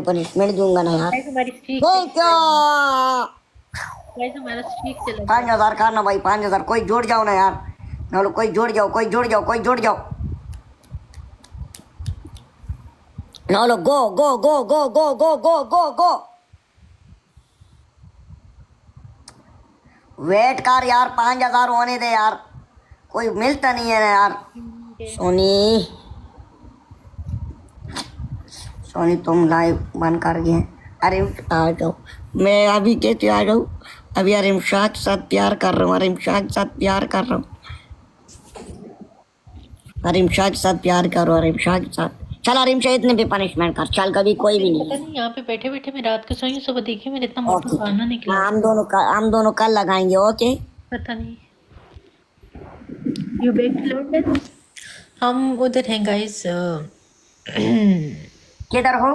Punishment दूंगा ना यार। गाइस हमारी स्ट्रीक वो क्या गाइस हमारा स्ट्रीक चला गया। 5,000 करना भाई, 5,000 कोई जोड़ जाओ ना यार। चलो कोई जोड़ जाओ, कोई जोड़ जाओ, कोई जोड़ जाओ। लो गो गो गो गो गो गो गो गो गो। वेट कर यार, 5,000 होने दे यार, कोई मिलता नहीं है ना यार। सोनी सोनी तुम लाइव बंद कर गए। अरे आ जाओ, मैं अभी कहते आ जाऊँ। अभी अरिम शाह के साथ प्यार कर रहा हूँ, अरिम शाह के साथ प्यार कर रहा हूँ, अरिम शाह के साथ प्यार करो, अरिम शाह के साथ। चल अरिम शाह इतने भी पनिशमेंट कर, चल कभी कोई भी पता नहीं। नहीं यहाँ पे बैठे बैठे मैं रात को सोई, सुबह देखी मेरे इतना मोटा खाना निकला। हम दोनों कल लगाएंगे, ओके। पता नहीं यू बैक टू लंदन। हम उधर हैं गाइस। किधर हो?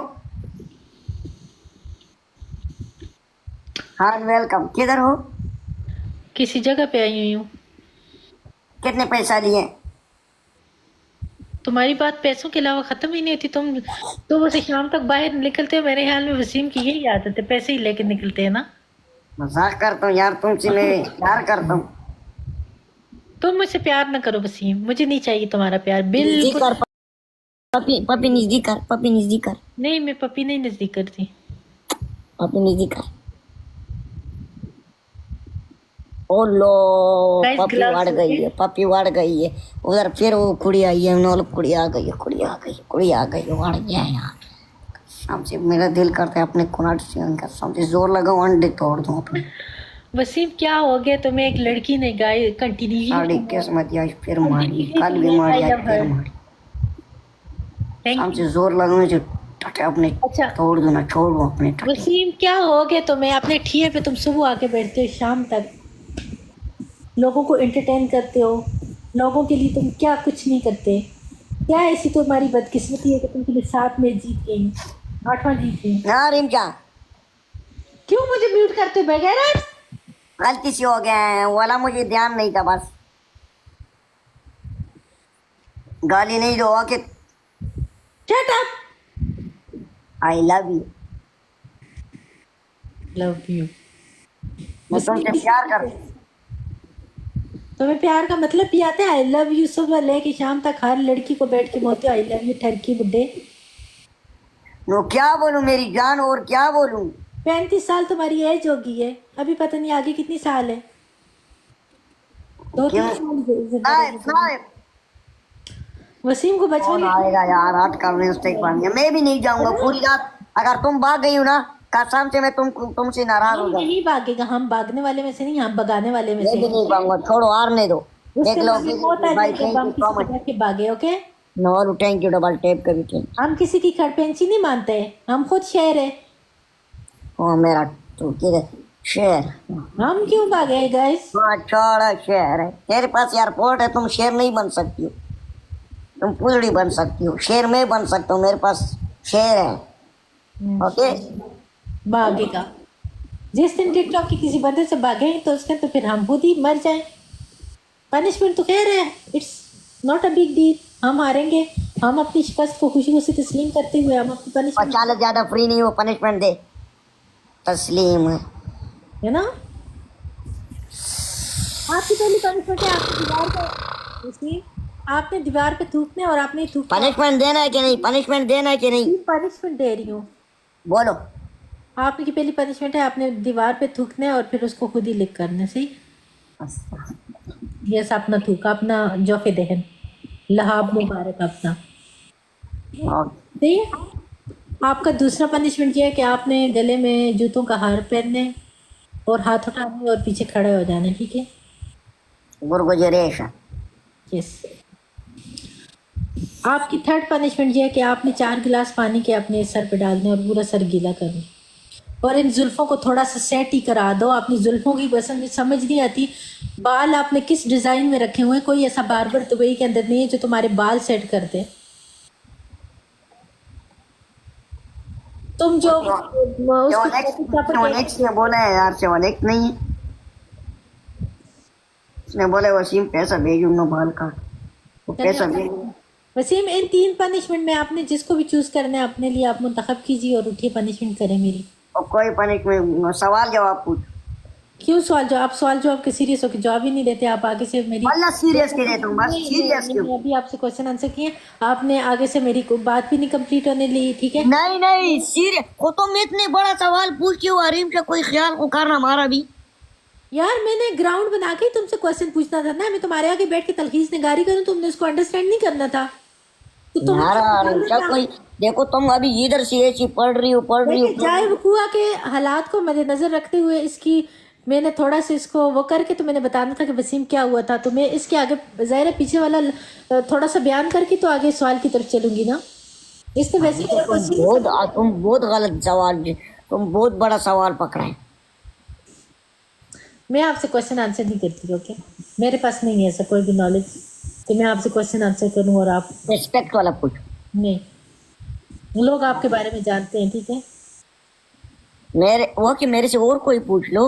हाँ वेलकम, किधर हो? किसी जगह पे आई हुई हूँ। कितने पैसा लिए? तुम्हारी बात पैसों के अलावा खत्म ही नहीं होती। तुम तो बस शाम तक बाहर निकलते हो। मेरे ख्याल में वसीम की यही आदत है, पैसे ही लेके निकलते हैं ना। मजाक करता हूँ यार तुमसे, मैं प्यार करता हूँ। तुम मुझसे प्यार ना करो वसीम, मुझे नहीं चाहिए तुम्हारा प्यार नजदीक बिल्कुल। कर, पपी पपी नजदीक कर, पपी नजदीक कर, नहीं मैं पपी नहीं नजदीक करती। पपी नजदीक कर। ओ लो गाइस पपी ग्लव्स वड़ गई है, पपी वड़ गई है। उधर फिर वो कुड़ी आई है, नौल कुड़ी आ गई है, कुड़ी आ गई, कुड़ी आ गई, वड़ गया यार। हमसे मेरा दिल करता है अपने कुनाट से उनका हमसे जोर लगाऊं, अंडे तोड़ दूं अपने। वसीम क्या हो गया तुम्हें? एक लड़की ने गाय कंटिन्यू साड़ी किस्मत आज फिर मारी, कल भी मारी, आज फिर मारी। हमसे जोर लगाऊं जो टटे अपने अच्छा तोड़ दूं ना, छोड़ दूं अपने टटे। वसीम क्या हो गया तुम्हें? अपने ठिये पे तुम सुबह आके बैठते हो, शाम तक लोगों को एंटरटेन करते हो। लोगों के लिए तुम क्या कुछ नहीं करते। क्या ऐसी तुम्हारी बदकिस्मती है कि तुम कभी 7 मैच जीत गई, 8वां जीत गई? ना रिम क्या क्यों मुझे म्यूट करते हो बगैर? गलती से हो गया है, वाला मुझे ध्यान नहीं था, बस गाली नहीं दो कि shut up. I love you. Love you. मैं तुमसे प्यार करती हूँ। तुम्हें प्यार का मतलब भी आता है? आई लव यू सुबह लेके शाम तक हर लड़की को बैठ के बोलते हो आई लव यू ठरकी बुड्ढे। नो क्या बोलूं मेरी जान, और क्या बोलूं। 35 साल तुम्हारी एज होगी है, अभी पता नहीं आगे कितनी साल है। 2-3 साल नाइफ वसीम को बचपन कौन में आएगा यार, रात का मिस्टेक बन गया। मैं भी नहीं जाऊंगा पूरी रात। अगर तुम भाग गई हो ना, कसम से मैं तुमसे नाराज हो हम जाऊंगा। नहीं भागेगा, हम भागने वाले में से नहीं, हम भगाने वाले में मैं से भी नहीं भागूंगा, छोड़ो हारने दो। उसके देख लो बाद में मौत आ भाई, जाए जब थैंक हम यू किसी सो को मच। देख के भागे। Okay no thank you, double tap कभी थैंक। हम किसी की खड़पेंची नहीं मानते, हम खुद शेर है। ओ मेरा तू किधर शेर? हम क्यों भागे गाइस? हाँ छोड़ा, शेर है तेरे पास एयरपोर्ट है, तुम शेर नहीं बन सकती हो। तुम पुलड़ी बन सकती हो, शेर मैं बन सकता हूँ, मेरे पास शेर है। ओके भागेगा जिस दिन टिकटॉक की किसी बंदे से भागे तो उस दिन तो फिर हम खुद ही मर जाए। पनिशमेंट तो कह रहे हैं, it's not a big deal. हम हारेंगे, हम अपनी शिकस्त को खुशी खुशी तस्लीम करते हुए हम अपनी पनिशमेंट 50 ज्यादा फ्री नहीं हो, पनिशमेंट दे तस्लीम है। है ना। आपकी पहली पनिशमेंट है आपने दीवार पे आपने दीवार पे थूकने और आपने थूकना। पनिशमेंट देना है कि नहीं, पनिशमेंट देना है कि नहीं? पनिशमेंट दे रही हूँ। बोलो। आपकी पहली पनिशमेंट है आपने दीवार पे थूकना है और फिर उसको खुद ही लिख करना। सही यस, अपना थूका, अपना जोफे दहन लहाब मुबारक अपना। सही है। आपका दूसरा पनिशमेंट ये है कि आपने गले में जूतों का हार पहनने और हाथ उठाने और पीछे खड़े हो जाना। ठीक है गुरगुजरेश। यस। आपकी थर्ड पनिशमेंट ये है कि आपने 4 गिलास पानी के अपने सर पे डालने और पूरा सर गीला करना और इन जुल्फों को थोड़ा सा सेट ही करा दो। अपनी जुल्फों की पसंद समझ नहीं आती, बाल आपने किस डिजाइन में रखे हुए हैं। कोई ऐसा बार्बर दुबई के अंदर नहीं है जो तुम्हारे बाल सेट कर दे। तुम जो ने बोला है यार, सेवन एक नहीं है। उसने बोला वसीम पैसा भेजूंगा बाल का, वो पैसा भेजूंगा। वसीम, इन 3 पनिशमेंट में आपने जिसको भी चूज करना है अपने लिए आप मुंतखब कीजिए और उठिए, पनिशमेंट करें मेरी। और कोई पनिशमेंट, सवाल जवाब पूछ। क्यों सवाल जवाब? आप सवाल जवाब के सीरियस होकर जवाब ही नहीं देते। आप आगे से मेरी अल्लाह सीरियस के देता हूँ, बस नहीं नहीं, सीरियस क्यों? मैंने अभी आपसे क्वेश्चन आंसर किए, आपने आगे से मेरी बात भी नहीं कंप्लीट होने ली, ठीक है? नहीं नहीं सीरियस को, तुम इतने बड़ा सवाल पूछ क्यों? हरीम का कोई ख्याल को करना हमारा भी। यार मैंने ग्राउंड बना के ही तुमसे क्वेश्चन पूछना था ना, मैं तुम्हारे आगे बैठ के तलखीस निगारी करूं, तुमने उसको अंडरस्टैंड नहीं करना था तो तुम यार हरीम का कोई, देखो तुम अभी इधर से ऐसी पढ़ रही हो देखिए, जाए वकुआ के हालात को मद्देनजर रखते हुए इसकी मैंने थोड़ा सा इसको वो करके तो मैंने बताना था कि वसीम क्या हुआ था, तो मैं इसके आगे ज़ाहिर है पीछे वाला थोड़ा सा बयान करके तो आगे सवाल की तरफ चलूंगी ना। इसने वैसे मेरा क्वेश्चन तुम बहुत गलत सवाल, तुम बहुत बड़ा सवाल पकड़ा है। मैं आपसे क्वेश्चन आंसर नहीं करती, ओके? मेरे पास नहीं है ऐसा कोई भी नॉलेज कि मैं आपसे क्वेश्चन आंसर करूं और आप रिस्पेक्ट वाला पूछ। नहीं, लोग आपके बारे में जानते हैं, ठीक है? मेरे से और कोई पूछ लो।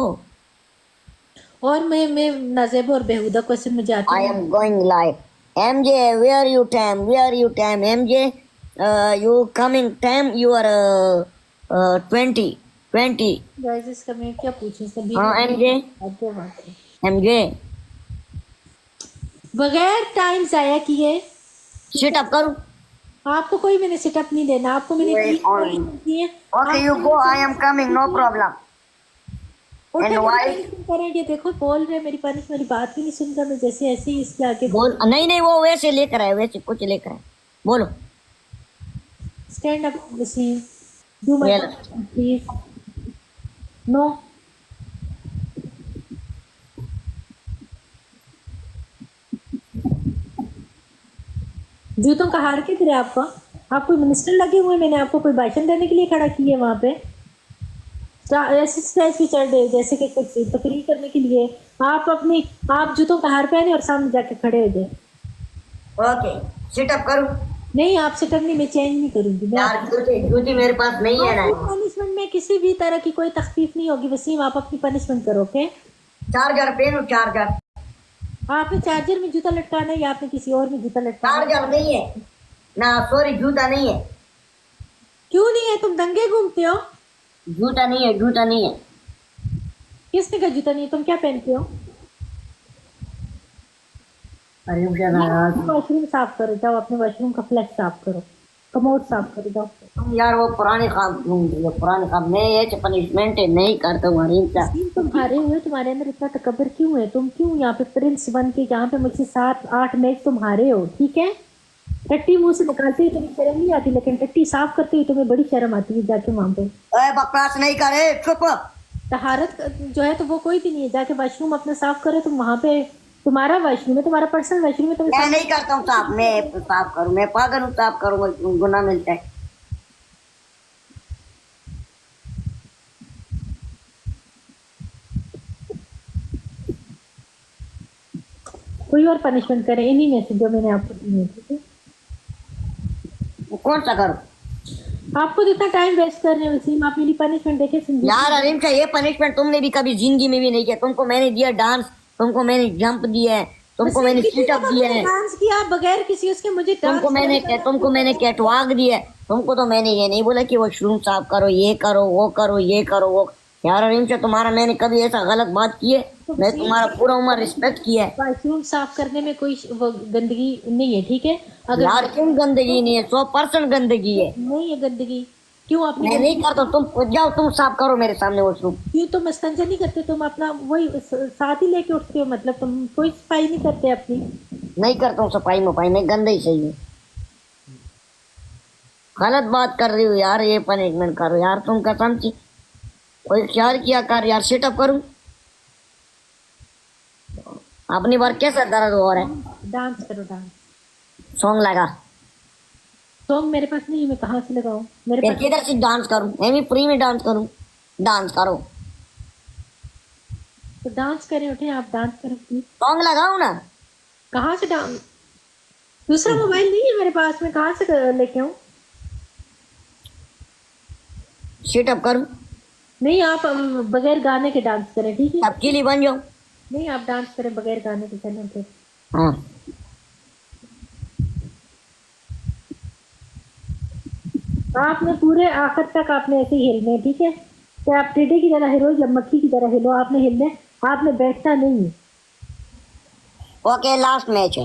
और मैं नाजेब और बेहुदा क्वेश्चन में जाती I हूँ। am going live. MJ, where you time? Where you time? MJ, you coming time? You are 20. Guys इसका मैं क्या पूछूं? इसका भी हाँ MJ, आगे बात है। MJ, बगैर टाइम जाया किए sit up करो। आपको कोई मैंने सेटअप नहीं देना, आपको मैंने Wait तीन on. क्वेश्चन दिए। Okay, you go. I am coming. No problem. उठे And why? करेंगे? देखो बोल रहे मेरी पानिश, मेरी बात भी नहीं सुनता, मैं जैसे ऐसे ही इसके आगे बोल। नहीं नहीं, वो वैसे लेकर आए, वैसे कुछ लेकर आए। बोलो। Stand up Wasim, do my Well, please. No, जूतों का हार किधर है आपका? आप कोई मिनिस्टर लगे हुए, मैंने आपको कोई भाषण देने के लिए खड़ा किया वहाँ पे? ऐसे स्टेज पे चढ़ रहे जैसे कि कुछ तकरीर करने के लिए। आप जूतों का हार पहने और सामने जाके खड़े हो जाए। okay, sit up करो। नहीं, आपसे करनी मैं चेंज नहीं करूंगी। मैं यार जूती मेरे पास नहीं है ना। पनिशमेंट में किसी भी तरह की कोई तकलीफ नहीं होगी वसीम, आप अपनी पनिशमेंट करो, ओके? चार्जर पहनो, चार्जर। आपने चार्जर में जूता लटकाना है या आपने किसी और में जूता लटकाना है? चार्जर नहीं है ना, सॉरी जूता नहीं है। क्यों नहीं है? तुम दंगे घूमते हो। जूता नहीं है, जूता नहीं है। किसने का जूता नहीं है? तुम क्या पहनते हो? अरे यार, वॉशरूम साफ करो, जाओ अपने वॉशरूम का फ्लैश साफ करो, कमोड साफ करो, जाओ। तुम यार वो पुराने काम ढूंढ रही हो, पुराने काम। मैं ये पनिशमेंट नहीं करता हूँ हरीम का। तुम हारे हुए, तुम्हारे अंदर इतना तकब्बर क्यों है? तुम क्यों यहाँ पे प्रिंस बन के यहाँ पे मुझसे 7-8 मैच तुम हारे हो, ठीक है? टट्टी मुंह से निकालते हुए तुम्हें शर्म नहीं आती, लेकिन टट्टी साफ करते हुए तुम्हें बड़ी शर्म आती है जाके वहां पे। ओए बकवास नहीं करे, चुप। तहारत जो है तो वो कोई भी नहीं है, जाके वॉशरूम अपना साफ करो तुम वहां पे। तुम्हारा वॉशरूम है, तुम्हारा पर्सनल वॉशरूम है, तुम मैं नहीं करता हूँ साफ, मैं साफ करूँ, मैं पागल हूँ साफ करूँगा, गुना मिलता है। कोई और पनिशमेंट करें इन्हीं में से जो मैंने आपको दी है, ठीक है? कौन सा करूँ? आपको जितना टाइम वेस्ट कर रहे हैं वसीम, आप मेरी पनिशमेंट देखे समझिए। यार हरीम का ये पनिशमेंट तुमने भी कभी जिंदगी में भी नहीं किया। तुमको मैंने दिया डांस, तुमको मैंने जंप दिया है, तुमको मैंने सीट अप दिया है, डांस किया बगैर किसी उसके, मुझे तुमको मैंने कैटवॉक दिया है। तुमको तो मैंने ये नहीं बोला कि वॉशरूम साफ करो, ये करो, वो करो, ये करो, वो। यार हरीम से तुम्हारा मैंने कभी ऐसा गलत बात की है? मैं तुम्हारा पूरा उम्र रिस्पेक्ट किया है। वॉशरूम साफ करने में कोई वो गंदगी नहीं है, ठीक है? अगर यार क्यों गंदगी नहीं है? 100% गंदगी है। नहीं है गंदगी, क्यों आपने मैं नहीं करता। तुम जाओ, तुम साफ करो मेरे सामने वॉशरूम। क्यों तुम इस्तंजा नहीं करते? तुम अपना वही साथ ही लेके उठते हो, मतलब तुम कोई सफाई नहीं करते अपनी? नहीं करता हूँ सफाई मफाई, मैं गंदा ही सही हूँ। गलत बात कर रही हो यार, ये पनिशमेंट करो यार, तुम कसम से कोई ख्याल किया कर यार। सिटअप करूँ अपनी बार कैसा दर्द हो रहा है? डांस करो, डांस। सॉन्ग लगा। सॉन्ग मेरे पास नहीं है, मैं कहाँ से लगाऊं? मेरे फिर पास किधर से डांस करूँ? मैं भी फ्री में डांस करूँ? डांस करो, तो डांस करें, उठे आप डांस करो प्लीज। सॉन्ग लगाओ ना। कहाँ से डांस? दूसरा मोबाइल नहीं है मेरे पास, मैं कहाँ से लेके आऊँ? सिटअप करूँ? नहीं, आप बगैर गाने के डांस करें, ठीक है? सबके लिए बन जाओ। नहीं, आप डांस करें बगैर गाने के, चलें फिर। हाँ आपने पूरे आखिर तक आपने ऐसे ही हिलने, ठीक है? तो आप टेढ़े की तरह हिलो या मक्खी की तरह हिलो, आपने हिलने, आपने बैठना नहीं है। ओके लास्ट मैच है।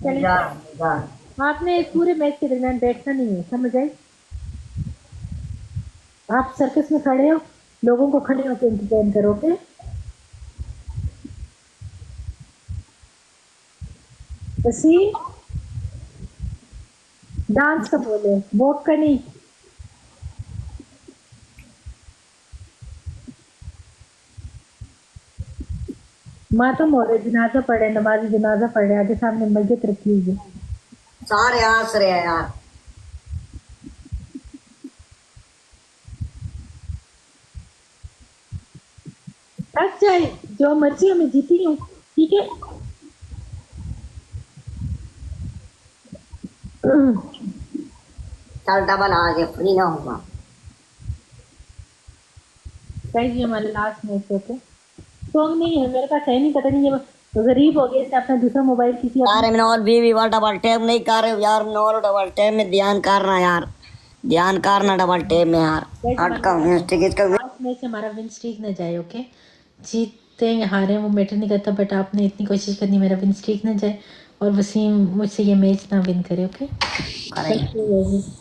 चलें, जा रहा हूँ, जा रहा हूँ। आपने इस पूरे मैच के दरमियान बैठना नहीं है, समझ आई? आप सर्कस में खड़े हो, लोगों को खड़े होकर एंटरटेन करोगे। वसीम, डांस का बोले, वॉक का नहीं। मातम हो रहे, जनाजा पढ़े, नमाजी जनाजा पढ़े, आगे सामने मस्जिद रखी हुई है। सारे हंस रहे हैं यार। थक जाए जो मर्जी, मैं जीती हूँ, ठीक है? चल डबल आ गए, फ्री ना होगा। गाइस ये हमारा लास्ट मैच होते, सॉन्ग नहीं है मेरे पास, है नहीं, पता नहीं, ये गरीब हो गया, इसने अपना दूसरा मोबाइल किसी यार मैंने और भी वाला डबल टैप नहीं कर रहे हो यार, मैंने और डबल टैप में ध्यान करना यार, ध्यान करना डबल टैप में यार। हट का टिकट का लास्ट मैच हमारा विन स्ट्रीक ना जाए, ओके? जीते या हारे वो मैटर नहीं करता, बट आपने इतनी कोशिश करनी मेरा विन स्ट्रीक ना जाए और वसीम मुझसे ये मैच ना विन करे, ओके? करेंगे।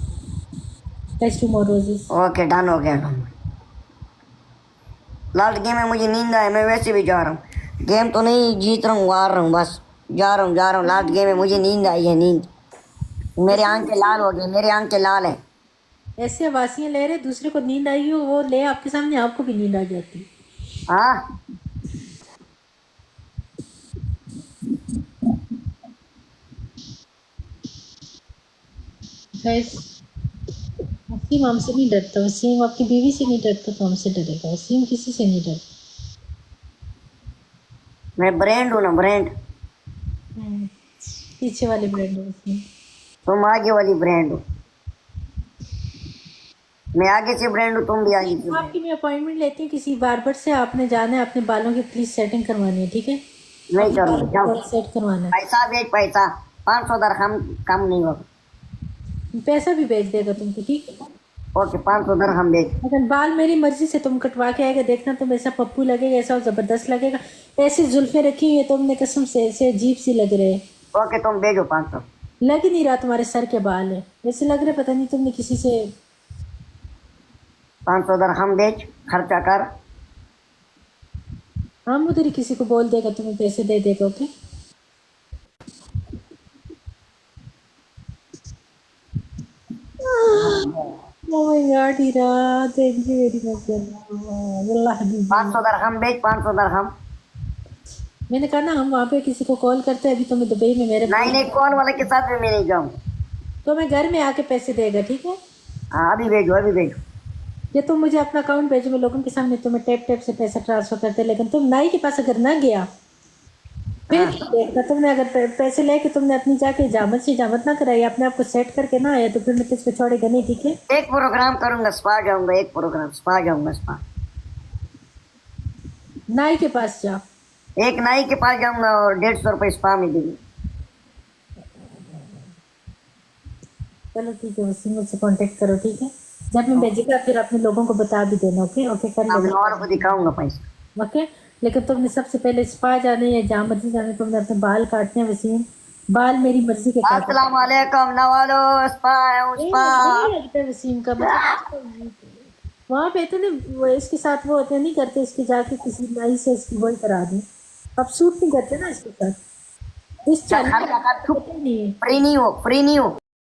Let's do more roses. Okay done हो गया डन। लास्ट गेम में मुझे नींद आए, मैं वैसे भी जा रहा हूँ, गेम तो नहीं जीत रहा हूँ, हार रहा हूँ, बस जा रहा हूँ। लास्ट गेम में मुझे नींद आई है, नींद, मेरे आंखें लाल हो गई, मेरी आंखें लाल है। ऐसे आवासियां ले रहे, दूसरे को नींद आई हो वो ले आपके सामने, आपको भी नींद आ जाती। हाँ गाइस वसीम हमसे नहीं डरता, वसीम आपकी बीवी से नहीं डरता तो हमसे डरेगा, वसीम किसी से नहीं डरता। मैं ब्रांड हूँ ना, ब्रांड। पीछे वाले ब्रांड है वसीम। तुम आगे वाली ब्रांड हो, मैं आगे से ब्रांड हूँ, तुम भी आगे से ब्रांड। आपकी मैं अपॉइंटमेंट लेती हूँ किसी बार्बर से, आपने जाना है, अपने बालों की प्लीज सेटिंग करवानी है, ठीक है? नहीं अपने करो, बालों को जाओ। थोड़ा सेट करवाना है। पैसा भेज, पैसा 500 दरहम कम नहीं होगा। पैसा भी भेज देगा तुमको, ठीक है? ओके 500 दरहम भेज। अगर बाल मेरी मर्जी से तुम कटवा के आएगा, देखना तुम ऐसा पप्पू लगेगा, ऐसा जबरदस्त लगेगा। ऐसी जुल्फे रखी हुई है तुमने, कसम से ऐसे अजीब सी लग रहे हैं। ओके तुम भेजो 500। लग ही नहीं रहा तुम्हारे सर के बाल है, ऐसे लग रहे पता नहीं तुमने किसी से। 500 दरहम भेज, खर्चा कर। हम उधर ही किसी को बोल देगा, तुम्हें पैसे दे देगा, okay? Oh my God, Heera, thank you very much अल्लाह हबीबी। 500 दरहम भेज, 500 दरहम। मैंने कहा ना हम वहाँ पे किसी को कॉल करते हैं, अभी तुम्हें दुबई में मेरे नहीं नहीं, कॉल वाले के साथ भी मैं नहीं जाऊँ। तो मैं घर में आके पैसे देगा, ठीक है? हाँ अभी भेजो, अभी भेजो। ये तुम मुझे अपना अकाउंट भेजो, मैं लोगों के सामने तुम्हें टैप टैप से पैसा ट्रांसफर करते, लेकिन तुम नाई के पास अगर ना गया फिर देखना, तुमने अगर पैसे लेके तुमने अपनी जाके जामत से जामत ना कराई, अपने आप को सेट करके ना आया तो फिर मैं तुझको छोड़ेगा नहीं, ठीक है? एक प्रोग्राम करूंगा, स्पा जाऊंगा, एक प्रोग्राम स्पा जाऊंगा, स्पा। नाई के पास जा। एक नाई के पास जाऊंगा और 150 रुपये स्पा में देंगे। चलो ठीक है, उसी मुझसे कांटेक्ट करो, ठीक है? जब मैं भेजेगा फिर अपने लोगों को बता भी देना, ओके? ओके कर अब लेना, और को दिखाऊंगा पैसा। ओके? लेकिन तुमने सबसे पहले स्पा जाने या जहाँ मर्जी जाने, तुमने अपने बाल काटने हैं वसीम, बाल मेरी मर्जी के काटने। अस्सलाम वालेकुम नवालो, स्पा है, स्पा। नहीं लगता है वसीम का, मतलब वहाँ पे तो नहीं, वो इसके साथ वो होते नहीं करते, इसके जाके किसी नाई से इसकी वही करा दें। अब सूट नहीं करते ना इसके साथ, इस चाल खर्चा कर, नहीं है। फ्री नहीं हो, फ्री नहीं हो।